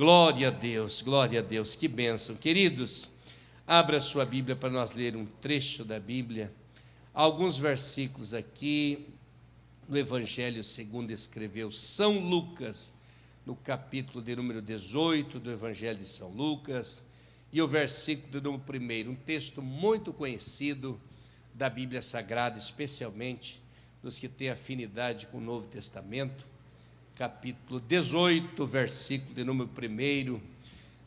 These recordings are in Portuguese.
glória a Deus, que bênção. Queridos, abra sua Bíblia para nós ler um trecho da Bíblia, alguns versículos aqui, no Evangelho segundo escreveu São Lucas, no capítulo de número 18 do Evangelho de São Lucas, e o versículo de número 1, um texto muito conhecido da Bíblia Sagrada, especialmente dos que têm afinidade com o Novo Testamento, capítulo 18, versículo de número 1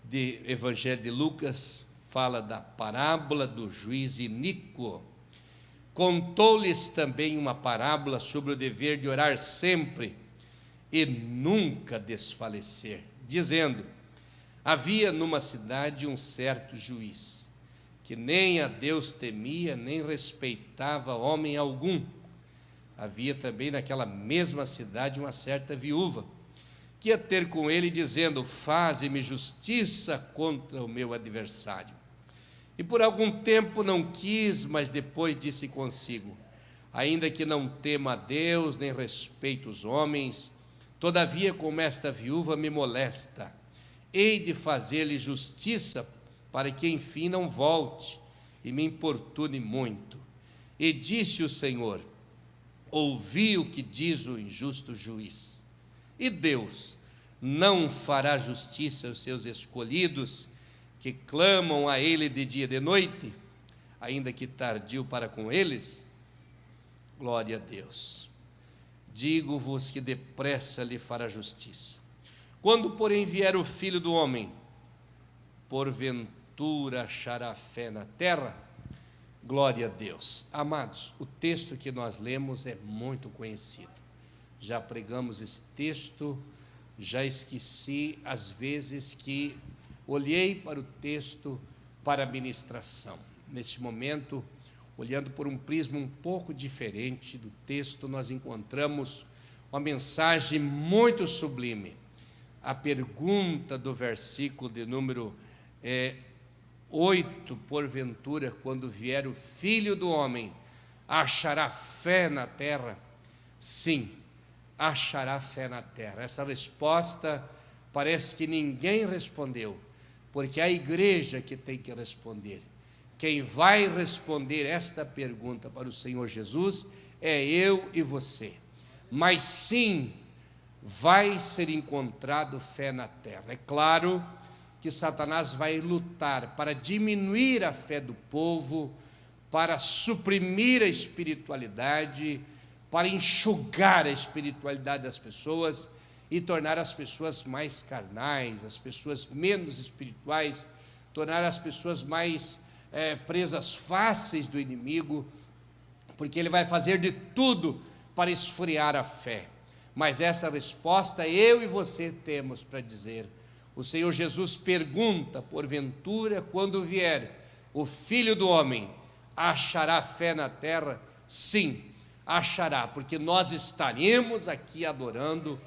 de Evangelho de Lucas, fala da parábola do juiz iníquo. Contou-lhes também uma parábola sobre o dever de orar sempre e nunca desfalecer, dizendo: havia numa cidade um certo juiz, que nem a Deus temia, nem respeitava homem algum. Havia também naquela mesma cidade uma certa viúva, que ia ter com ele, dizendo: faze-me justiça contra o meu adversário. E por algum tempo não quis, mas depois disse consigo: ainda que não tema a Deus, nem respeite os homens, todavia, como esta viúva me molesta, hei de fazer-lhe justiça, para que enfim não volte e me importune muito. E disse o Senhor: ouvi o que diz o injusto juiz. E Deus não fará justiça aos seus escolhidos, que clamam a Ele de dia e de noite, ainda que tardio para com eles? Glória a Deus. Digo-vos que depressa lhe fará justiça. Quando, porém, vier o Filho do Homem, porventura achará fé na terra? Glória a Deus. Amados, o texto que nós lemos é muito conhecido. Já pregamos esse texto, já esqueci as vezes que olhei para o texto para a ministração. Neste momento, olhando por um prisma um pouco diferente do texto, nós encontramos uma mensagem muito sublime. A pergunta do versículo de número 8, porventura, quando vier o Filho do Homem, achará fé na terra? Sim, achará fé na terra. Essa resposta parece que ninguém respondeu, porque é a igreja que tem que responder. Quem vai responder esta pergunta para o Senhor Jesus é eu e você. Mas sim, vai ser encontrado fé na terra. É claro que Satanás vai lutar para diminuir a fé do povo, para suprimir a espiritualidade, para enxugar a espiritualidade das pessoas e tornar as pessoas mais carnais, as pessoas menos espirituais, tornar as pessoas mais presas fáceis do inimigo, porque ele vai fazer de tudo para esfriar a fé. Mas essa resposta eu e você temos para dizer. O Senhor Jesus pergunta: porventura, quando vier o Filho do Homem, achará fé na terra? Sim, achará, porque nós estaremos aqui adorando,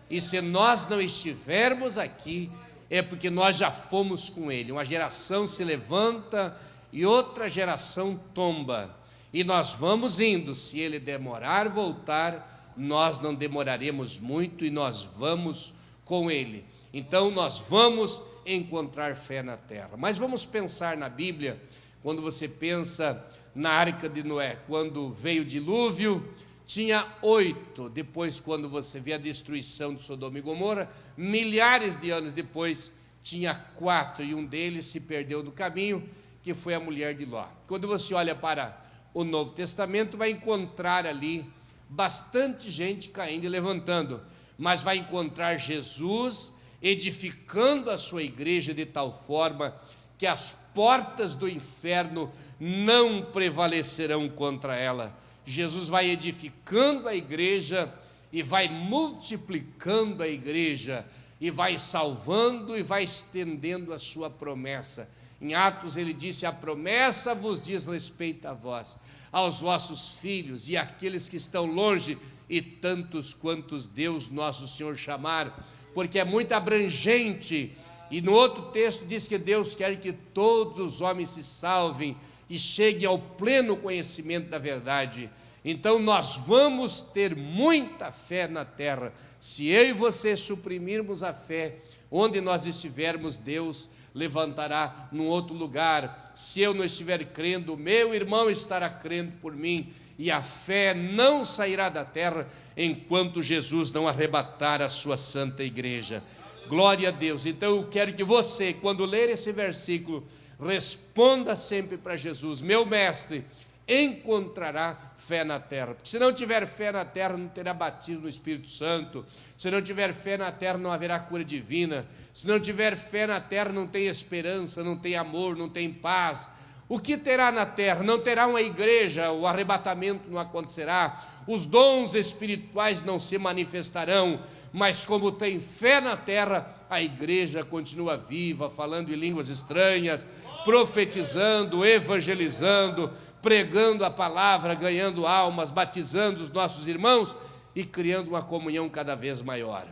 e se nós não estivermos aqui, é porque nós já fomos com Ele. Uma geração se levanta e outra geração tomba, e nós vamos indo. Se Ele demorar voltar, nós não demoraremos muito, e nós vamos com Ele. Então nós vamos encontrar fé na terra. Mas vamos pensar na Bíblia, quando você pensa na arca de Noé, quando veio o dilúvio, tinha 8, depois quando você vê a destruição de Sodoma e Gomorra, milhares de anos depois, tinha 4, e um deles se perdeu no caminho, que foi a mulher de Ló. Quando você olha para o Novo Testamento, vai encontrar ali bastante gente caindo e levantando, mas vai encontrar Jesus edificando a sua igreja de tal forma que as portas do inferno não prevalecerão contra ela. Jesus vai edificando a igreja e vai multiplicando a igreja, e vai salvando e vai estendendo a sua promessa. Em Atos ele disse: a promessa vos diz respeito a vós, aos vossos filhos e àqueles que estão longe, e tantos quantos Deus nosso Senhor chamar, porque é muito abrangente. E no outro texto diz que Deus quer que todos os homens se salvem e cheguem ao pleno conhecimento da verdade. Então nós vamos ter muita fé na terra. Se eu e você suprimirmos a fé, onde nós estivermos, Deus levantará num outro lugar. Se eu não estiver crendo, meu irmão estará crendo por mim, e a fé não sairá da terra enquanto Jesus não arrebatar a sua santa igreja. Glória a Deus. Então eu quero que você, quando ler esse versículo, responda sempre para Jesus: meu mestre encontrará fé na terra. Porque se não tiver fé na terra, não terá batismo no Espírito Santo. Se não tiver fé na terra, não haverá cura divina. Se não tiver fé na terra, não tem esperança, não tem amor, não tem paz. O que terá na terra? Não terá uma igreja, o arrebatamento não acontecerá, os dons espirituais não se manifestarão, mas como tem fé na terra, a igreja continua viva, falando em línguas estranhas, profetizando, evangelizando, pregando a palavra, ganhando almas, batizando os nossos irmãos e criando uma comunhão cada vez maior.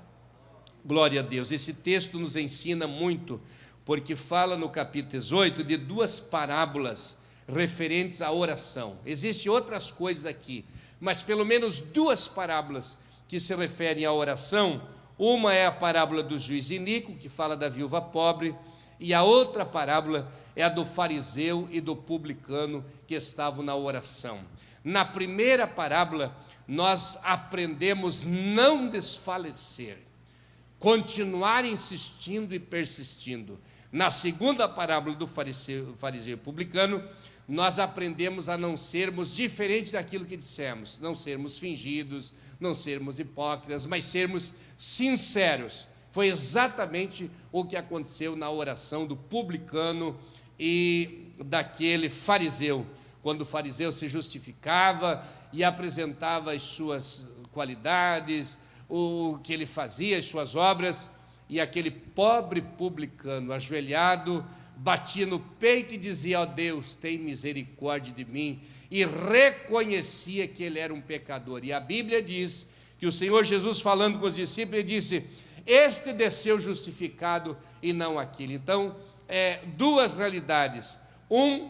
Glória a Deus. Esse texto nos ensina muito, porque fala no capítulo 18 de duas parábolas referentes à oração. Existem outras coisas aqui, mas pelo menos duas parábolas que se referem à oração. Uma é a parábola do juiz iníquo, que fala da viúva pobre, e a outra parábola é a do fariseu e do publicano que estavam na oração. Na primeira parábola, nós aprendemos não desfalecer, continuar insistindo e persistindo. Na segunda parábola do fariseu e publicano, nós aprendemos a não sermos diferentes daquilo que dissemos, não sermos fingidos, não sermos hipócritas, mas sermos sinceros. Foi exatamente o que aconteceu na oração do publicano e daquele fariseu, quando o fariseu se justificava e apresentava as suas qualidades, o que ele fazia, as suas obras, e aquele pobre publicano, ajoelhado, batia no peito e dizia: ó Deus, tem misericórdia de mim, e reconhecia que ele era um pecador. E a Bíblia diz que o Senhor Jesus, falando com os discípulos, ele disse: este desceu justificado e não aquele. Então, duas realidades: um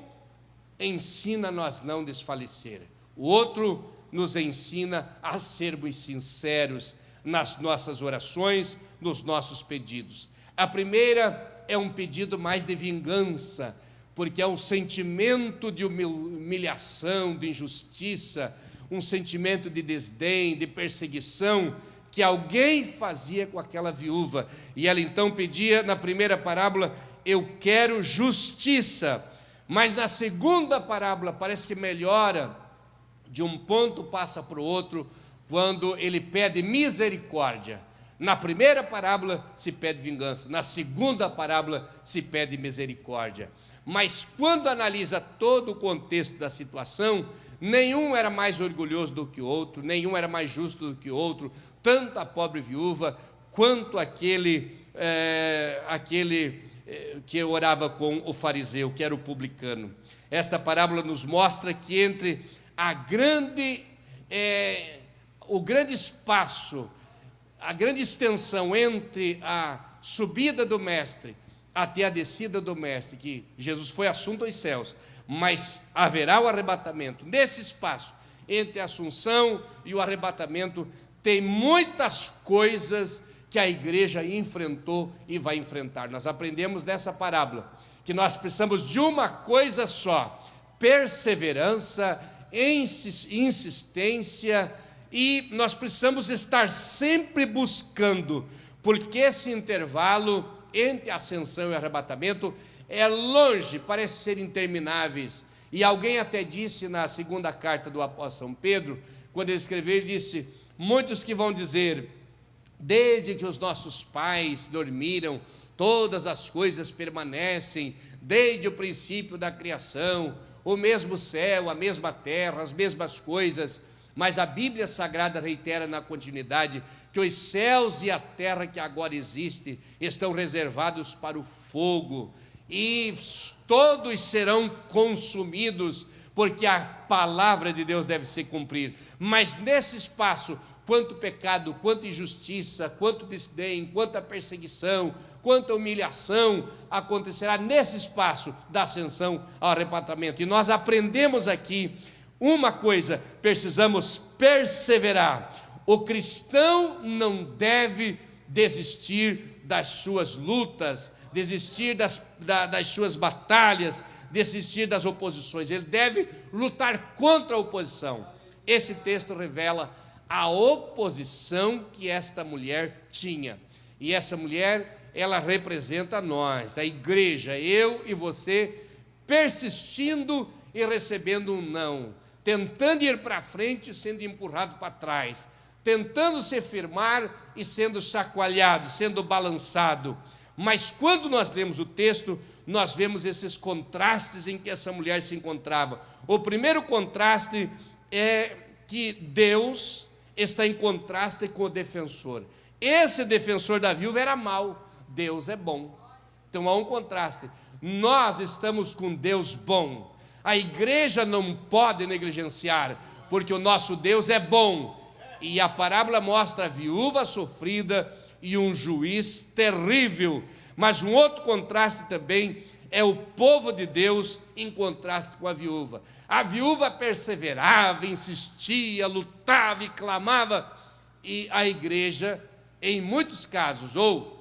ensina a nós não desfalecer, o outro nos ensina a sermos sinceros nas nossas orações, nos nossos pedidos. A primeira é um pedido mais de vingança, porque é um sentimento de humilhação, de injustiça, um sentimento de desdém, de perseguição, que alguém fazia com aquela viúva, e ela então pedia, na primeira parábola: eu quero justiça. Mas na segunda parábola parece que melhora, de um ponto passa para o outro, quando ele pede misericórdia. Na primeira parábola se pede vingança, na segunda parábola se pede misericórdia. Mas quando analisa todo o contexto da situação, nenhum era mais orgulhoso do que o outro, nenhum era mais justo do que o outro, tanto a pobre viúva, quanto aquele que orava com o fariseu, que era o publicano. Esta parábola nos mostra que entre o grande espaço, a grande extensão entre a subida do mestre até a descida do mestre, que Jesus foi assunto aos céus, mas haverá o arrebatamento. Nesse espaço, entre a assunção e o arrebatamento, tem muitas coisas que a igreja enfrentou e vai enfrentar. Nós aprendemos nessa parábola que nós precisamos de uma coisa só: perseverança, insistência, e nós precisamos estar sempre buscando, porque esse intervalo entre a ascensão e o arrebatamento é longe, parece ser intermináveis. E alguém até disse na segunda carta do apóstolo São Pedro, quando ele escreveu, ele disse: muitos que vão dizer, desde que os nossos pais dormiram, todas as coisas permanecem, desde o princípio da criação, o mesmo céu, a mesma terra, as mesmas coisas. Mas a Bíblia Sagrada reitera na continuidade que os céus e a terra que agora existem estão reservados para o fogo, e todos serão consumidos, porque a palavra de Deus deve ser cumprida. Mas nesse espaço, quanto pecado, quanto injustiça, quanto desdém, quanta perseguição, quanta humilhação acontecerá nesse espaço da ascensão ao arrebatamento. E nós aprendemos aqui uma coisa, precisamos perseverar. O cristão não deve desistir das suas lutas, desistir das suas batalhas, desistir das oposições. Ele deve lutar contra a oposição. Esse texto revela a oposição que esta mulher tinha. E essa mulher, ela representa nós, a igreja, eu e você, persistindo e recebendo um não, tentando ir para frente, sendo empurrado para trás, tentando se firmar e sendo chacoalhado, sendo balançado. Mas quando nós lemos o texto, nós vemos esses contrastes em que essa mulher se encontrava. O primeiro contraste é que Deus está em contraste com o defensor. Esse defensor da viúva era mau, Deus é bom. Então há um contraste. Nós estamos com Deus bom. A igreja não pode negligenciar, porque o nosso Deus é bom. E a parábola mostra a viúva sofrida e um juiz terrível. Mas um outro contraste também é o povo de Deus em contraste com a viúva. A viúva perseverava, insistia, lutava e clamava. E a igreja, em muitos casos, ou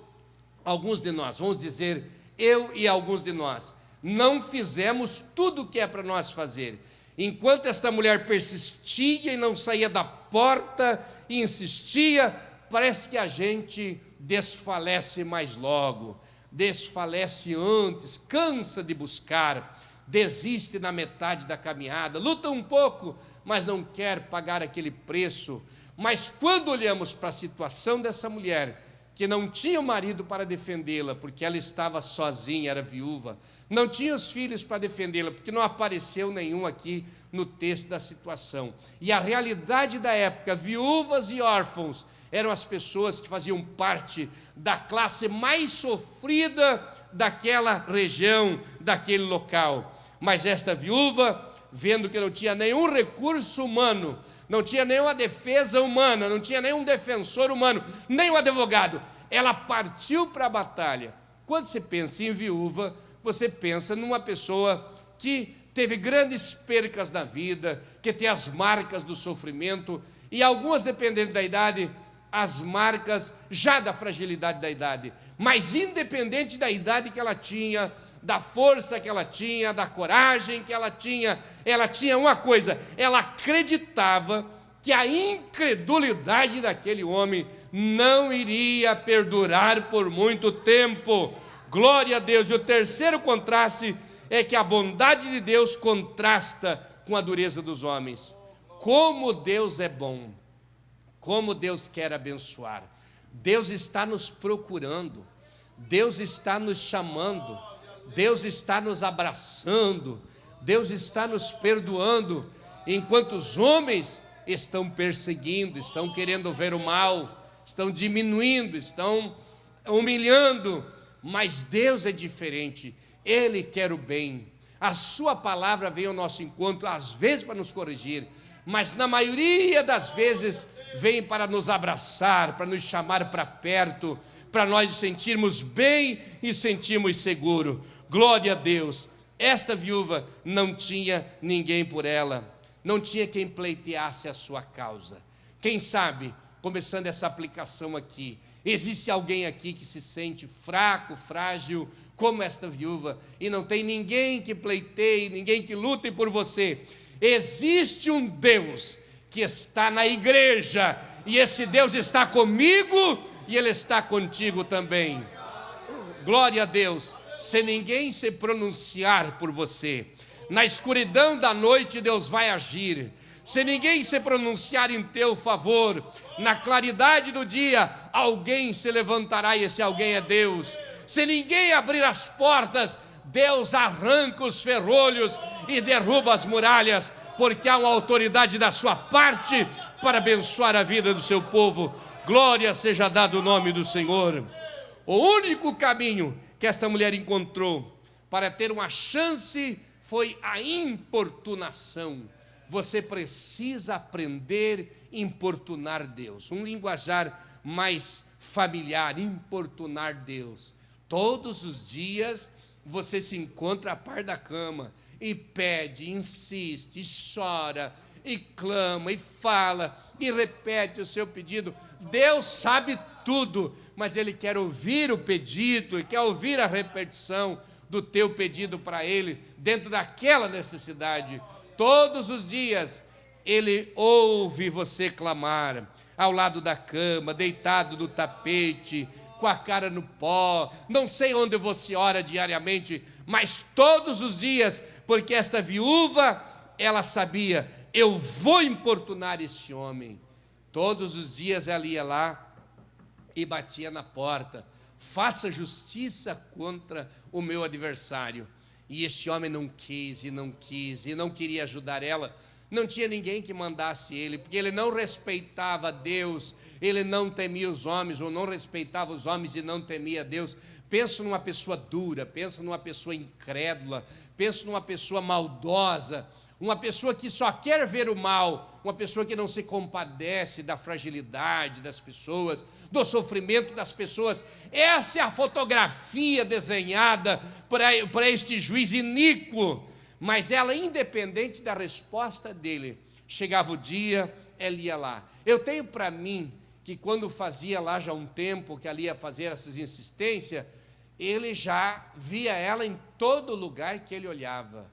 alguns de nós, vamos dizer, eu e alguns de nós, não fizemos tudo o que é para nós fazer. Enquanto esta mulher persistia e não saía da porta e insistia, parece que a gente desfalece mais logo, desfalece antes, cansa de buscar, desiste na metade da caminhada, luta um pouco, mas não quer pagar aquele preço. Mas quando olhamos para a situação dessa mulher, que não tinha o marido para defendê-la, porque ela estava sozinha, era viúva, não tinha os filhos para defendê-la, porque não apareceu nenhum aqui no texto da situação. E a realidade da época, viúvas e órfãos, eram as pessoas que faziam parte da classe mais sofrida daquela região, daquele local. Mas esta viúva, vendo que não tinha nenhum recurso humano, não tinha nenhuma defesa humana, não tinha nenhum defensor humano, nem um advogado, ela partiu para a batalha. Quando você pensa em viúva, você pensa numa pessoa que teve grandes percas na vida, que tem as marcas do sofrimento, e algumas, dependendo da idade, as marcas já da fragilidade da idade. Mas independente da idade que ela tinha, da força que ela tinha, da coragem que ela tinha uma coisa: ela acreditava que a incredulidade daquele homem não iria perdurar por muito tempo. Glória a Deus. E o terceiro contraste é que a bondade de Deus contrasta com a dureza dos homens. Como Deus é bom, como Deus quer abençoar. Deus está nos procurando, Deus está nos chamando, Deus está nos abraçando, Deus está nos perdoando, enquanto os homens estão perseguindo, estão querendo ver o mal, estão diminuindo, estão humilhando. Mas Deus é diferente, Ele quer o bem. A sua palavra vem ao nosso encontro, às vezes para nos corrigir, mas na maioria das vezes vem para nos abraçar, para nos chamar para perto, para nós nos sentirmos bem e sentirmos seguro. Glória a Deus. Esta viúva não tinha ninguém por ela, não tinha quem pleiteasse a sua causa. Quem sabe, começando essa aplicação aqui, existe alguém aqui que se sente fraco, frágil, como esta viúva, e não tem ninguém que pleiteie, ninguém que lute por você. Existe um Deus que está na igreja, e esse Deus está comigo, e Ele está contigo também. Glória a Deus. Se ninguém se pronunciar por você, na escuridão da noite Deus vai agir. Se ninguém se pronunciar em teu favor, na claridade do dia alguém se levantará, e esse alguém é Deus. Se ninguém abrir as portas, Deus arranca os ferrolhos e derruba as muralhas, porque há uma autoridade da sua parte para abençoar a vida do seu povo. Glória seja dada o nome do Senhor. O único caminho que esta mulher encontrou para ter uma chance foi a importunação. Você precisa aprender a importunar Deus. Um linguajar mais familiar: importunar Deus. Todos os dias você se encontra a par da cama e pede, insiste, e chora, e clama, e fala, e repete o seu pedido. Deus sabe tudo, mas Ele quer ouvir o pedido, e quer ouvir a repetição do teu pedido para Ele, dentro daquela necessidade. Todos os dias, Ele ouve você clamar, ao lado da cama, deitado no tapete, com a cara no pó, não sei onde você ora diariamente, mas todos os dias, porque esta viúva, ela sabia, eu vou importunar esse homem. Todos os dias ela ia lá e batia na porta, faça justiça contra o meu adversário. E este homem não quis, e não quis, e não queria ajudar ela. Não tinha ninguém que mandasse ele, porque ele não respeitava Deus, ele não temia os homens, ou não respeitava os homens e não temia Deus. Pensa numa pessoa dura, pensa numa pessoa incrédula, pensa numa pessoa maldosa, uma pessoa que só quer ver o mal, uma pessoa que não se compadece da fragilidade das pessoas, do sofrimento das pessoas. Essa é a fotografia desenhada para este juiz iníquo. Mas ela, independente da resposta dele, chegava o dia, ela ia lá. Eu tenho para mim que quando fazia lá já um tempo que ela ia fazer essas insistências, ele já via ela em todo lugar que ele olhava.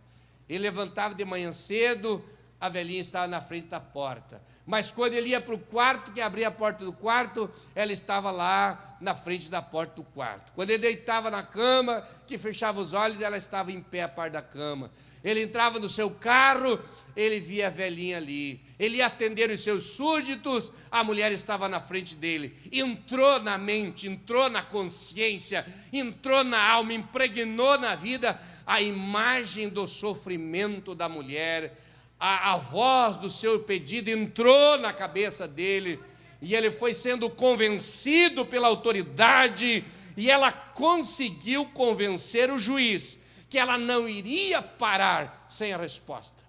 Ele levantava de manhã cedo, a velhinha estava na frente da porta. Mas quando ele ia para o quarto, que abria a porta do quarto, ela estava lá na frente da porta do quarto. Quando ele deitava na cama, que fechava os olhos, ela estava em pé a par da cama. Ele entrava no seu carro, ele via a velhinha ali. Ele ia atender os seus súditos, a mulher estava na frente dele. Entrou na mente, entrou na consciência, entrou na alma, impregnou na vida a imagem do sofrimento da mulher. A voz do seu pedido entrou na cabeça dele, e ele foi sendo convencido pela autoridade, e ela conseguiu convencer o juiz que ela não iria parar sem a resposta.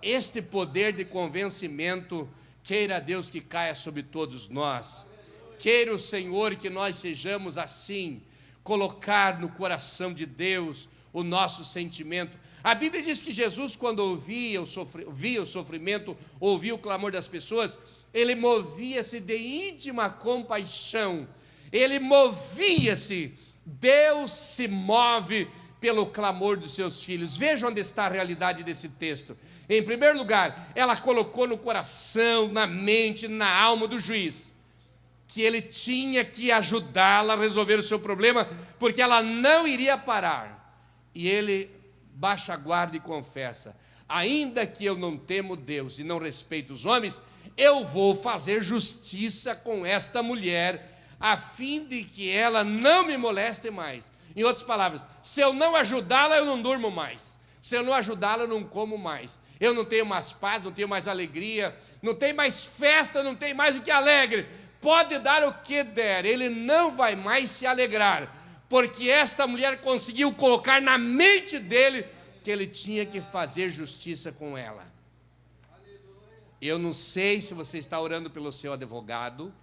Este poder de convencimento, queira Deus que caia sobre todos nós, queira o Senhor que nós sejamos assim, colocar no coração de Deus o nosso sentimento. A Bíblia diz que Jesus, quando via o sofrimento, ouvia o clamor das pessoas, ele movia-se de íntima compaixão, ele movia-se. Deus se move pelo clamor dos seus filhos. Veja onde está a realidade desse texto. Em primeiro lugar, ela colocou no coração, na mente, na alma do juiz, que ele tinha que ajudá-la a resolver o seu problema, porque ela não iria parar. E ele baixa a guarda e confessa: ainda que eu não temo Deus e não respeito os homens, eu vou fazer justiça com esta mulher, a fim de que ela não me moleste mais. Em outras palavras, se eu não ajudá-la, eu não durmo mais. Se eu não ajudá-la, eu não como mais. Eu não tenho mais paz, não tenho mais alegria, não tenho mais festa, não tenho mais o que alegre. Pode dar o que der, ele não vai mais se alegrar, porque esta mulher conseguiu colocar na mente dele que ele tinha que fazer justiça com ela. Eu não sei se você está orando pelo seu advogado,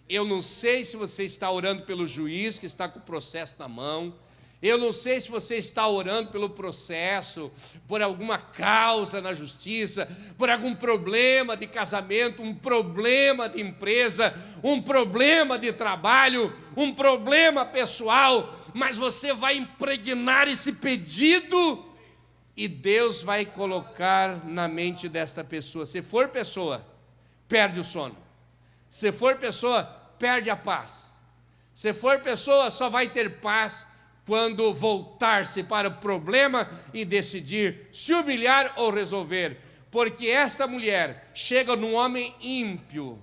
eu não sei se você está orando pelo juiz que está com o processo na mão, eu não sei se você está orando pelo processo, por alguma causa na justiça, por algum problema de casamento, um problema de empresa, um problema de trabalho, um problema pessoal, mas você vai impregnar esse pedido e Deus vai colocar na mente desta pessoa. Se for pessoa, perde o sono. Se for pessoa, perde a paz. Se for pessoa, só vai ter paz quando voltar-se para o problema e decidir se humilhar ou resolver. Porque esta mulher chega num homem ímpio,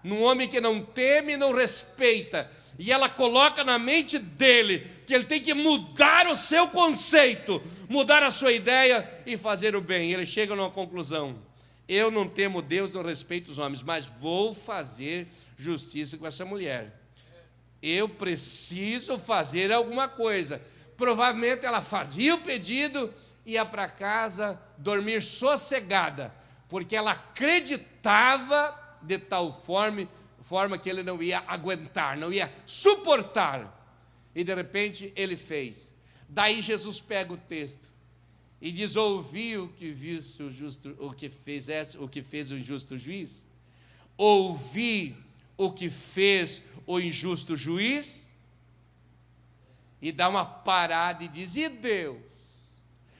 num homem que não teme e não respeita, e ela coloca na mente dele que ele tem que mudar o seu conceito, mudar a sua ideia e fazer o bem. Ele chega numa conclusão: eu não temo Deus, não respeito os homens, mas vou fazer justiça com essa mulher. Eu preciso fazer alguma coisa. Provavelmente ela fazia o pedido, ia para casa dormir sossegada, porque ela acreditava de tal forma que ele não ia aguentar, não ia suportar. E de repente ele fez. Daí Jesus pega o texto e diz: ouvi o que fez o injusto juiz? Ouvi o que fez o injusto juiz? E dá uma parada e diz: e Deus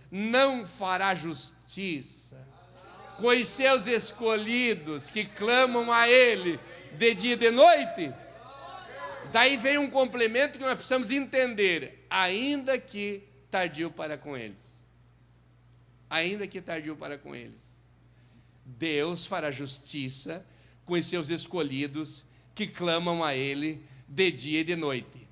não fará justiça com os seus escolhidos que clamam a Ele de dia e de noite? Daí vem um complemento que nós precisamos entender: ainda que tardio para com eles. Ainda que tardio para com eles. Deus fará justiça com os seus escolhidos que clamam a Ele de dia e de noite.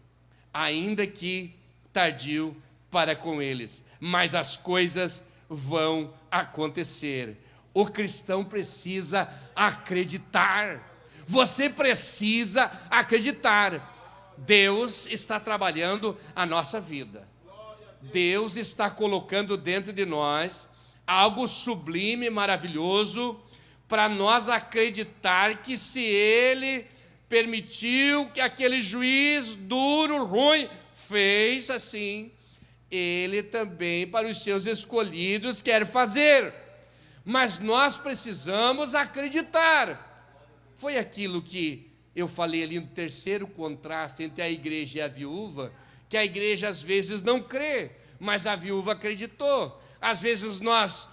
Ainda que tardio para com eles. Mas as coisas vão acontecer. O cristão precisa acreditar. Você precisa acreditar. Deus está trabalhando a nossa vida. Deus está colocando dentro de nós algo sublime, maravilhoso, para nós acreditar que se Ele permitiu que aquele juiz duro, ruim, fez assim, Ele também para os seus escolhidos quer fazer. Mas nós precisamos acreditar. Foi aquilo que eu falei ali no terceiro contraste entre a igreja e a viúva, que a igreja às vezes não crê, mas a viúva acreditou. Às vezes nós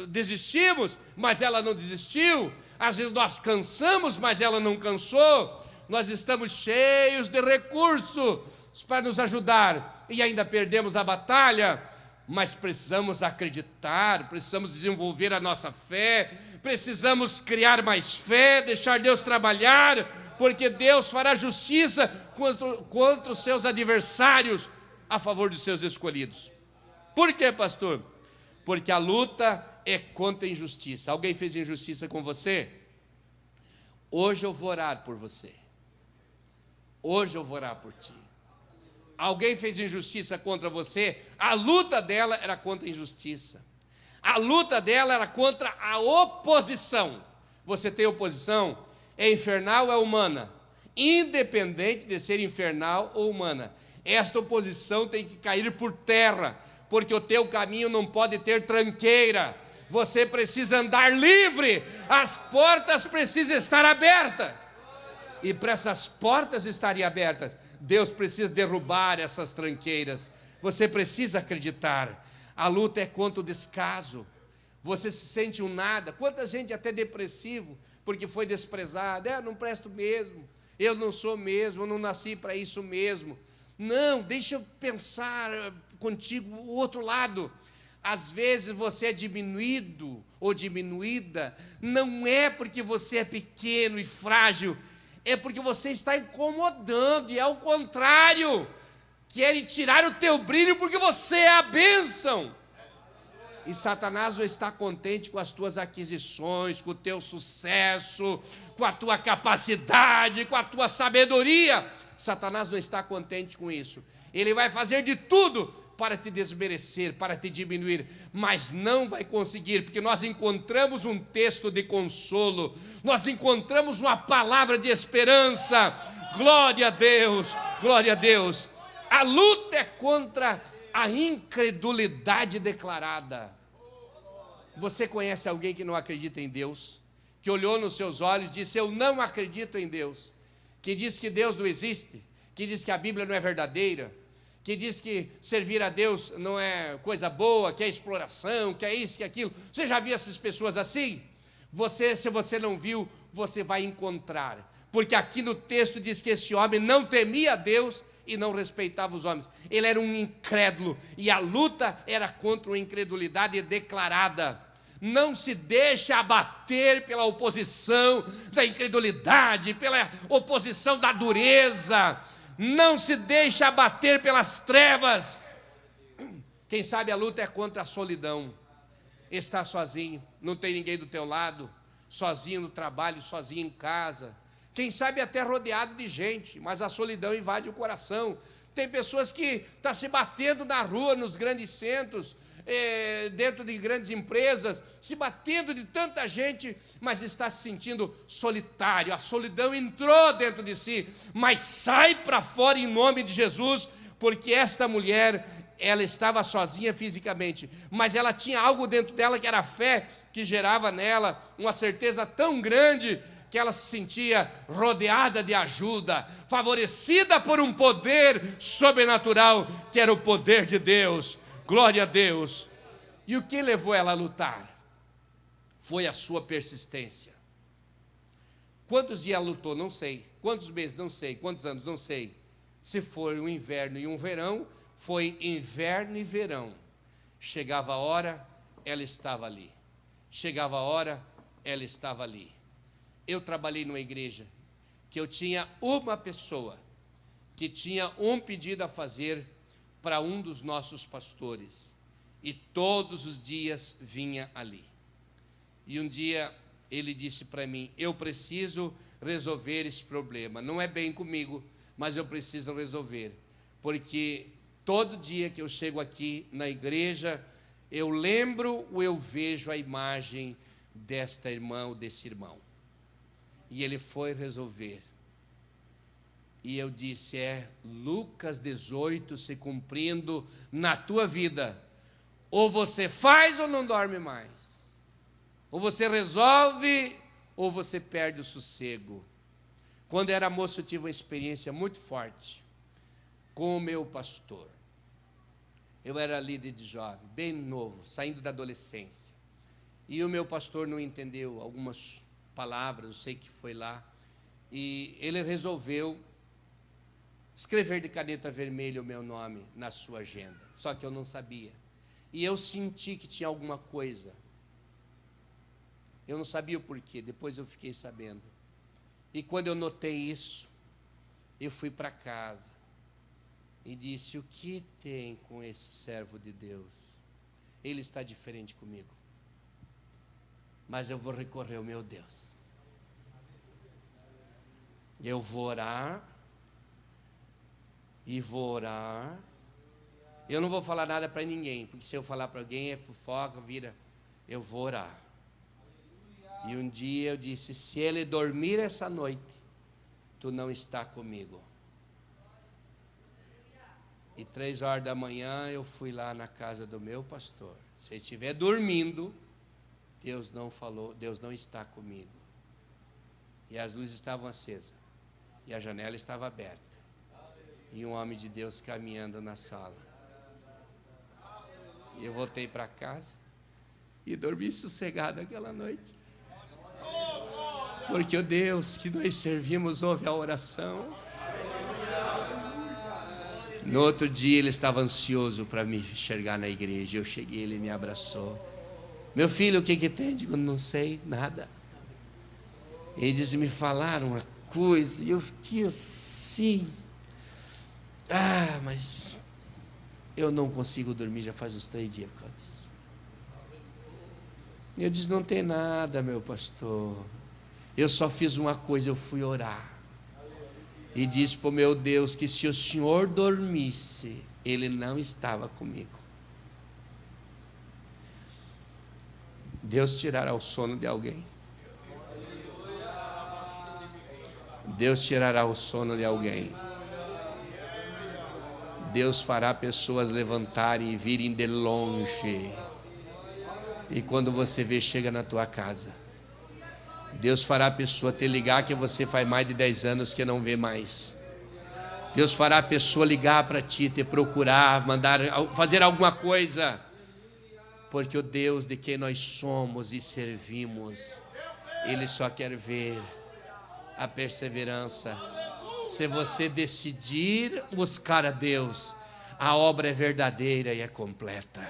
desistimos, mas ela não desistiu. Às vezes nós cansamos, mas ela não cansou. Nós estamos cheios de recursos para nos ajudar e ainda perdemos a batalha. Mas precisamos acreditar, precisamos desenvolver a nossa fé, precisamos criar mais fé, deixar Deus trabalhar, porque Deus fará justiça contra os seus adversários, a favor dos seus escolhidos. Por quê, pastor? Porque a luta é contra a injustiça. Alguém fez injustiça com você? Hoje eu vou orar por você. Hoje eu vou orar por ti. Alguém fez injustiça contra você? A luta dela era contra a injustiça. A luta dela era contra a oposição. Você tem oposição? É infernal ou é humana? Independente de ser infernal ou humana, esta oposição tem que cair por terra, porque o teu caminho não pode ter tranqueira. Você precisa andar livre. As portas precisam estar abertas. E para essas portas estarem abertas, Deus precisa derrubar essas tranqueiras. Você precisa acreditar. A luta é contra o descaso. Você se sente um nada. Quanta gente até depressivo, porque foi desprezado. Não presto mesmo. Eu não sou mesmo, eu não nasci para isso mesmo. Não, deixa eu pensar contigo o outro lado. Às vezes você é diminuído ou diminuída, não é porque você é pequeno e frágil, é porque você está incomodando, e é o contrário, querem tirar o teu brilho porque você é a bênção. E Satanás não está contente com as tuas aquisições, com o teu sucesso, com a tua capacidade, com a tua sabedoria. Satanás não está contente com isso. Ele vai fazer de tudo para te desmerecer, para te diminuir, mas não vai conseguir, porque nós encontramos um texto de consolo, nós encontramos uma palavra de esperança. Glória a Deus, glória a Deus. A luta é contra a incredulidade declarada. Você conhece alguém que não acredita em Deus, que olhou nos seus olhos e disse: eu não acredito em Deus, que diz que Deus não existe, que diz que a Bíblia não é verdadeira, que diz que servir a Deus não é coisa boa, que é exploração, que é isso, que é aquilo? Você já viu essas pessoas assim? Se você não viu, você vai encontrar, porque aqui no texto diz que esse homem não temia a Deus e não respeitava os homens. Ele era um incrédulo, e a luta era contra uma incredulidade declarada. Não se deixe abater pela oposição da incredulidade, pela oposição da dureza. Não se deixe abater pelas trevas. Quem sabe a luta é contra a solidão. Estar sozinho, não tem ninguém do teu lado, sozinho no trabalho, sozinho em casa. Quem sabe até rodeado de gente, mas a solidão invade o coração. Tem pessoas que estão se batendo na rua, nos grandes centros, dentro de grandes empresas, se batendo de tanta gente, mas está se sentindo solitário. A solidão entrou dentro de si, mas sai para fora em nome de Jesus, porque esta mulher, ela estava sozinha fisicamente, mas ela tinha algo dentro dela que era a fé, que gerava nela uma certeza tão grande que ela se sentia rodeada de ajuda, favorecida por um poder sobrenatural, que era o poder de Deus. Glória a Deus. E o que levou ela a lutar? Foi a sua persistência. Quantos dias ela lutou? Não sei. Quantos meses? Não sei. Quantos anos? Não sei. Se foi um inverno e um verão, foi inverno e verão. Chegava a hora, ela estava ali. Chegava a hora, ela estava ali. Eu trabalhei numa igreja que eu tinha uma pessoa que tinha um pedido a fazer para um dos nossos pastores. E todos os dias vinha ali. E um dia ele disse para mim: eu preciso resolver esse problema. Não é bem comigo, mas eu preciso resolver. Porque todo dia que eu chego aqui na igreja, eu lembro ou eu vejo a imagem desta irmã ou desse irmão. E ele foi resolver. E eu disse: é Lucas 18 se cumprindo na tua vida. Ou você faz ou não dorme mais. Ou você resolve ou você perde o sossego. Quando eu era moço, eu tive uma experiência muito forte com o meu pastor. Eu era líder de jovem, bem novo, saindo da adolescência. E o meu pastor não entendeu algumas palavras, eu sei que foi lá, e ele resolveu escrever de caneta vermelha o meu nome na sua agenda, só que eu não sabia, e eu senti que tinha alguma coisa, eu não sabia o porquê, depois eu fiquei sabendo, e quando eu notei isso, eu fui para casa, e disse: o que tem com esse servo de Deus? Ele está diferente comigo, mas eu vou recorrer ao meu Deus. Eu vou orar, e vou orar. Eu não vou falar nada para ninguém, porque se eu falar para alguém é fofoca, vira. Eu vou orar. E um dia eu disse: se ele dormir essa noite, tu não está comigo. E 3 horas da manhã eu fui lá na casa do meu pastor. Se ele estiver dormindo, Deus não falou, Deus não está comigo. E as luzes estavam acesas. E a janela estava aberta. E um homem de Deus caminhando na sala. E eu voltei para casa e dormi sossegado aquela noite. Porque o Deus que nós servimos ouve a oração. No outro dia ele estava ansioso para me enxergar na igreja. Eu cheguei, ele me abraçou. Meu filho, o que tem? Eu digo: não sei nada. Eles me falaram uma coisa e eu fiquei assim. Mas eu não consigo dormir já faz uns 3 dias por causa disso. Eu disse: não tem nada, meu pastor. Eu só fiz uma coisa, eu fui orar. E disse para o meu Deus que se o Senhor dormisse, Ele não estava comigo. Deus tirará o sono de alguém. Deus tirará o sono de alguém. Deus fará pessoas levantarem e virem de longe. E quando você vê, chega na tua casa. Deus fará a pessoa te ligar que você faz mais de 10 anos que não vê mais. Deus fará a pessoa ligar para ti, te procurar, mandar fazer alguma coisa. Porque o Deus de quem nós somos e servimos, Ele só quer ver a perseverança. Se você decidir buscar a Deus, a obra é verdadeira e é completa.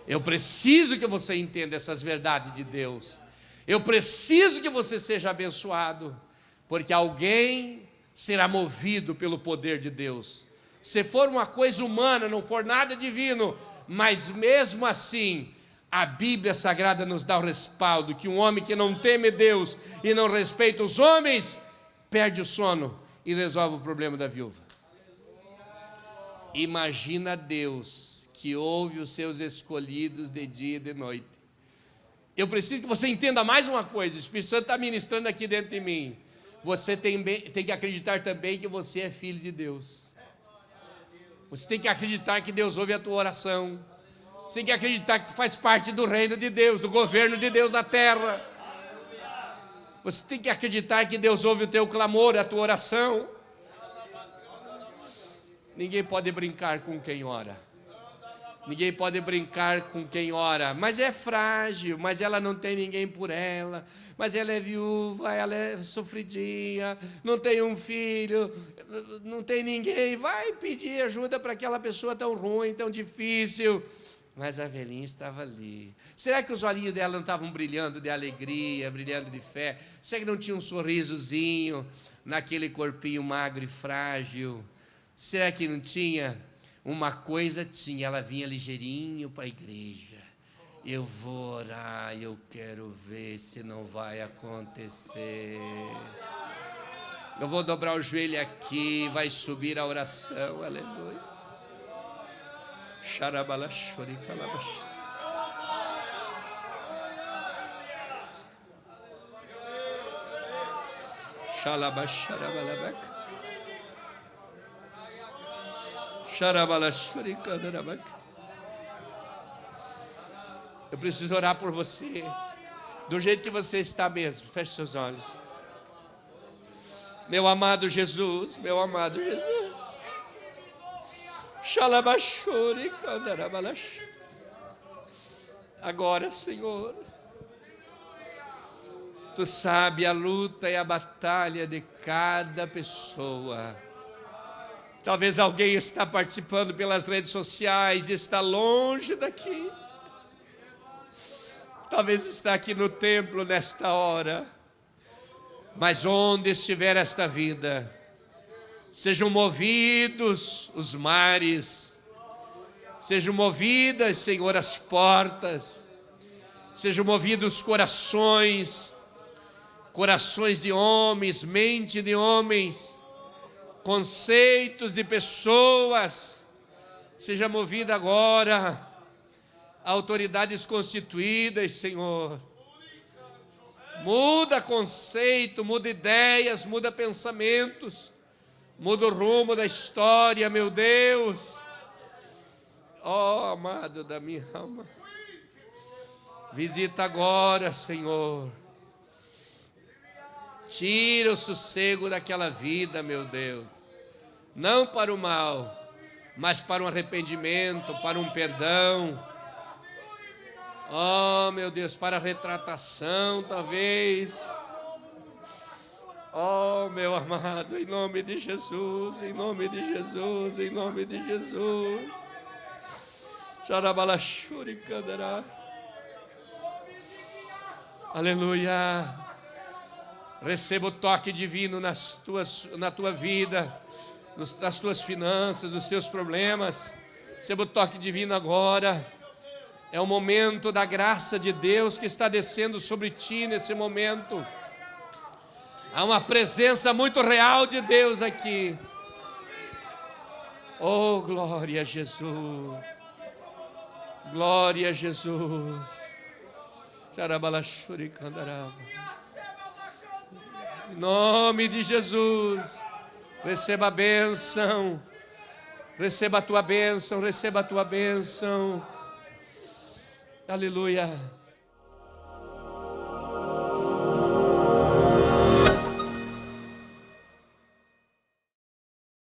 Eu preciso que você entenda essas verdades de Deus. Eu preciso que você seja abençoado, porque alguém será movido pelo poder de Deus. Se for uma coisa humana, não for nada divino, mas mesmo assim, a Bíblia Sagrada nos dá o respaldo que um homem que não teme Deus e não respeita os homens, perde o sono e resolve o problema da viúva. Imagina Deus que ouve os seus escolhidos de dia e de noite. Eu preciso que você entenda mais uma coisa. O Espírito Santo está ministrando aqui dentro de mim. Você tem que acreditar também que você é filho de Deus. Você tem que acreditar que Deus ouve a tua oração. Você tem que acreditar que tu faz parte do reino de Deus, do governo de Deus na terra. Você tem que acreditar que Deus ouve o teu clamor, a tua oração. Ninguém pode brincar com quem ora. Ninguém pode brincar com quem ora. Mas é frágil, mas ela não tem ninguém por ela. Mas ela é viúva, ela é sofridinha, não tem um filho, não tem ninguém. Vai pedir ajuda para aquela pessoa tão ruim, tão difícil. Mas a velhinha estava ali. Será que os olhinhos dela não estavam brilhando de alegria, brilhando de fé? Será que não tinha um sorrisozinho naquele corpinho magro e frágil? Será que não tinha? Uma coisa tinha, ela vinha ligeirinho para a igreja. Eu vou orar, eu quero ver se não vai acontecer. Eu vou dobrar o joelho aqui, vai subir a oração, aleluia. Xarabalachoricalabax. Xalabaxarabalabac. Xarabalachoricalabac. Eu preciso orar por você, do jeito que você está mesmo. Feche seus olhos. Meu amado Jesus, meu amado Jesus. Agora, Senhor, Tu sabe a luta e a batalha de cada pessoa. Talvez alguém está participando pelas redes sociais e está longe daqui. Talvez está aqui no templo nesta hora. Mas onde estiver esta vida, sejam movidos os mares, sejam movidas, Senhor, as portas, sejam movidos os corações, corações de homens, mente de homens, conceitos de pessoas, seja movida agora, autoridades constituídas, Senhor. Muda conceito, muda ideias, muda pensamentos, muda o rumo da história, meu Deus. Ó, amado da minha alma, visita agora, Senhor. Tira o sossego daquela vida, meu Deus. Não para o mal, mas para um arrependimento, para um perdão. Oh, meu Deus, para a retratação, talvez. Oh, meu amado, em nome de Jesus, em nome de Jesus, em nome de Jesus. Xarabalachuricandará. Aleluia. Receba o toque divino na tua vida, nas tuas finanças, nos teus problemas. Receba o toque divino agora. É o momento da graça de Deus que está descendo sobre ti nesse momento. Há uma presença muito real de Deus aqui. Oh, glória a Jesus. Glória a Jesus. Em nome de Jesus. Receba a bênção. Receba a tua bênção. Receba a tua bênção. Aleluia.